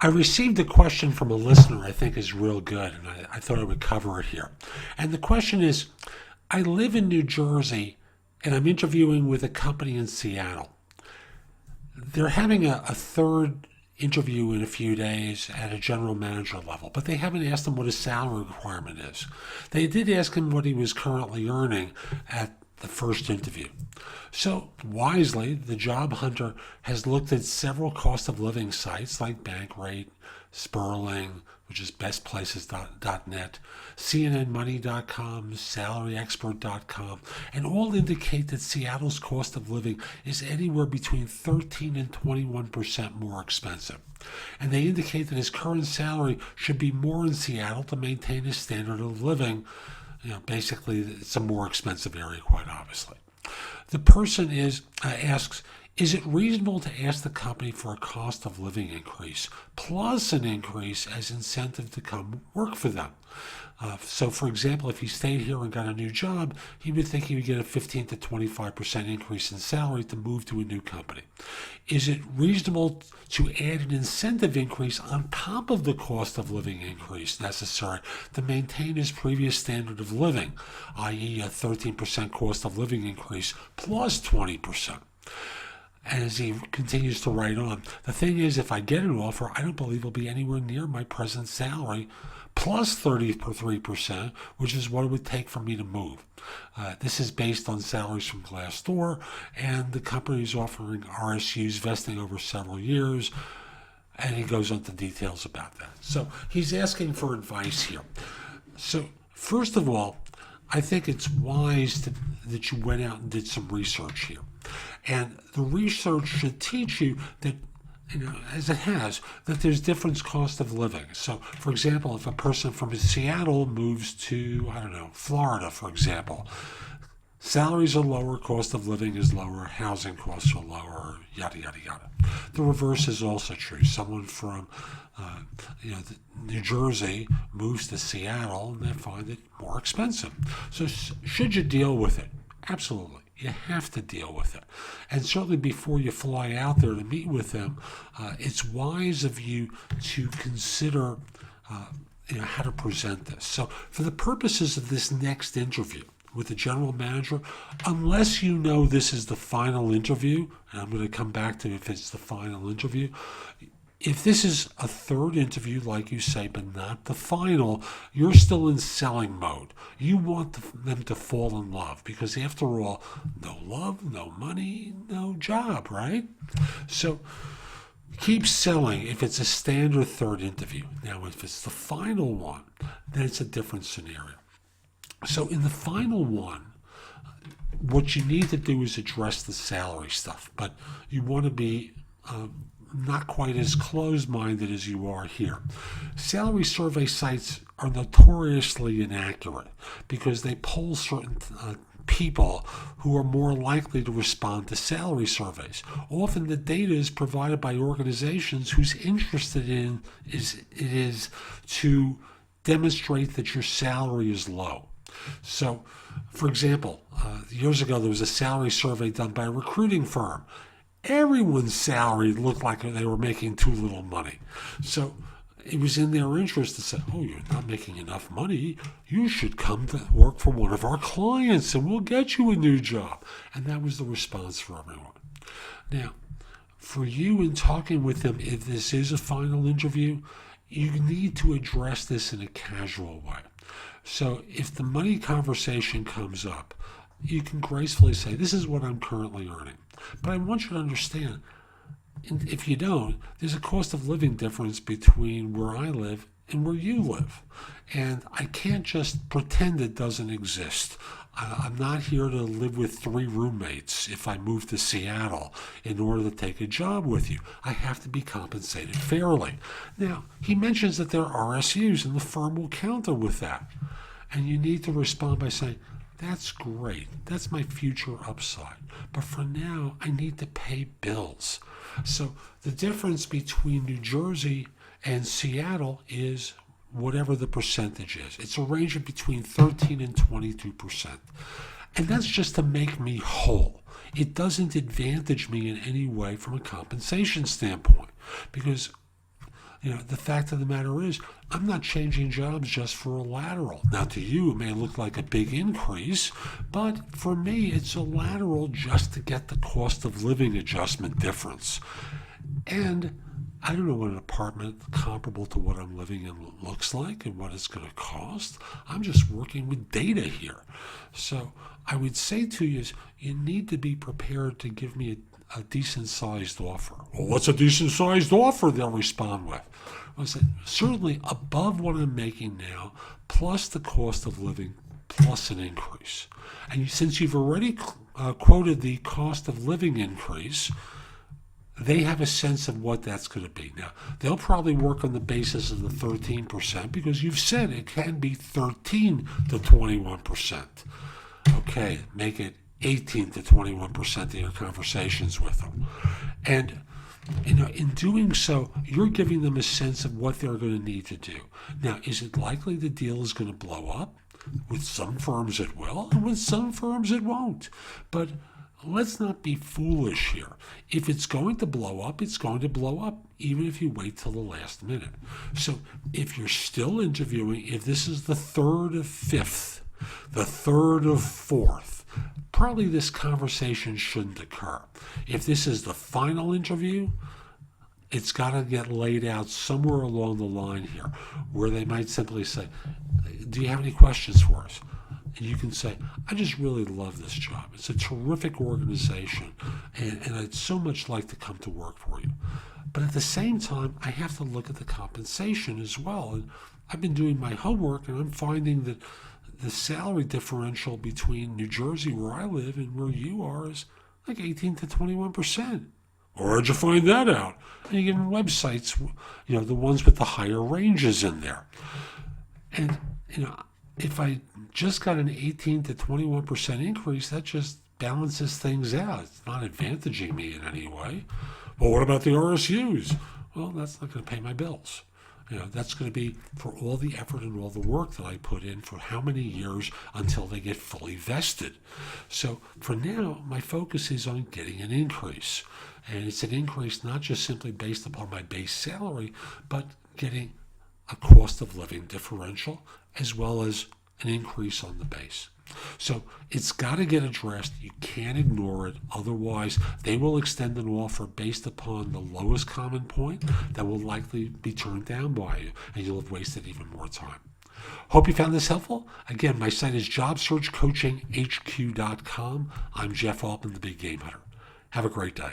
I received a question from a listener I think is real good, and I thought I would cover it here. And the question is, I live in New Jersey, and I'm interviewing with a company in Seattle. They're having a third interview in a few days at a general manager level, but they haven't asked him what his salary requirement is. They did ask him what he was currently earning at the first interview. So wisely, the job hunter has looked at several cost of living sites like Bankrate, Sperling, which is bestplaces.net, CNNmoney.com, SalaryExpert.com, and all indicate that Seattle's cost of living is anywhere between 13 and 21% more expensive. And they indicate that his current salary should be more in Seattle to maintain his standard of living. Basically, it's a more expensive area, quite obviously. The person asks, is it reasonable to ask the company for a cost of living increase plus an increase as incentive to come work for them? So, for example, if he stayed here and got a new job, he would think he would get a 15 to 25% increase in salary to move to a new company. Is it reasonable to add an incentive increase on top of the cost of living increase necessary to maintain his previous standard of living, i.e. a 13% cost of living increase plus 20%? As he continues to write on, the thing is, if I get an offer, I don't believe it'll be anywhere near my present salary, plus 33%, which is what it would take for me to move. This is based on salaries from Glassdoor, and the company is offering RSUs vesting over several years, and he goes into details about that. So he's asking for advice here. So first of all, I think it's wise that you went out and did some research here. And the research should teach you that, as it has, that there's different cost of living. So, for example, if a person from Seattle moves to, Florida, for example, salaries are lower, cost of living is lower, housing costs are lower, yada, yada, yada. The reverse is also true. Someone from New Jersey moves to Seattle and they find it more expensive. So should you deal with it? Absolutely. You have to deal with it. And certainly before you fly out there to meet with them, it's wise of you to consider how to present this. So for the purposes of this next interview with the general manager, unless you know this is the final interview, and I'm going to come back to if it's the final interview, if this is a third interview, like you say, but not the final, you're still in selling mode. You want them to fall in love because, after all, no love, no money, no job, right? So keep selling if it's a standard third interview. Now, if it's the final one, then it's a different scenario. So in the final one, what you need to do is address the salary stuff, but you want to be not quite as closed-minded as you are here. Salary survey sites are notoriously inaccurate because they poll certain people who are more likely to respond to salary surveys. Often the data is provided by organizations whose interested in is to demonstrate that your salary is low. So, for example, years ago there was a salary survey done by a recruiting firm. Everyone's salary looked like they were making too little money. So it was in their interest to say, oh, you're not making enough money. You should come to work for one of our clients and we'll get you a new job. And that was the response for everyone. Now, for you in talking with them, if this is a final interview, you need to address this in a casual way. So if the money conversation comes up, you can gracefully say, this is what I'm currently earning. But I want you to understand, if you don't, there's a cost of living difference between where I live and where you live. And I can't just pretend it doesn't exist. I'm not here to live with 3 roommates if I move to Seattle in order to take a job with you. I have to be compensated fairly. Now, he mentions that there are RSUs and the firm will counter with that. And you need to respond by saying, that's great. That's my future upside. But for now, I need to pay bills. So the difference between New Jersey and Seattle is whatever the percentage is. It's a range of between 13 and 22%. And that's just to make me whole. It doesn't advantage me in any way from a compensation standpoint. Because The fact of the matter is, I'm not changing jobs just for a lateral. Now, to you, it may look like a big increase, but for me, it's a lateral just to get the cost of living adjustment difference. And I don't know what an apartment comparable to what I'm living in looks like and what it's going to cost. I'm just working with data here. So I would say to you is you need to be prepared to give me a decent-sized offer. Well, what's a decent-sized offer? They'll respond with. I said, certainly above what I'm making now, plus the cost of living, plus an increase. And since you've already quoted the cost of living increase, they have a sense of what that's going to be. Now, they'll probably work on the basis of the 13% because you've said it can be 13 to 21%. Okay, make it 18 to 21% in your conversations with them. And, in doing so, you're giving them a sense of what they're going to need to do. Now, is it likely the deal is going to blow up? With some firms it will, and with some firms it won't. But let's not be foolish here. If it's going to blow up, it's going to blow up, even if you wait till the last minute. So if you're still interviewing, if this is the third of fifth, the third of fourth, probably this conversation shouldn't occur. If this is the final interview, it's got to get laid out somewhere along the line here where they might simply say, do you have any questions for us? And you can say, I just really love this job. It's a terrific organization, and I'd so much like to come to work for you. But at the same time, I have to look at the compensation as well. And I've been doing my homework, and I'm finding that the salary differential between New Jersey, where I live, and where you are is like 18 to 21%. Where'd you find that out? And you give them websites, the ones with the higher ranges in there. And, if I just got an 18 to 21% increase, that just balances things out. It's not advantaging me in any way. Well, what about the RSUs? Well, that's not going to pay my bills. That's going to be for all the effort and all the work that I put in for how many years until they get fully vested. So for now, my focus is on getting an increase. And it's an increase not just simply based upon my base salary, but getting a cost of living differential as well as an increase on the base. So it's got to get addressed. You can't ignore it. Otherwise, they will extend an offer based upon the lowest common point that will likely be turned down by you, and you'll have wasted even more time. Hope you found this helpful. Again, my site is JobSearchCoachingHQ.com. I'm Jeff Altman, the Big Game Hunter. Have a great day.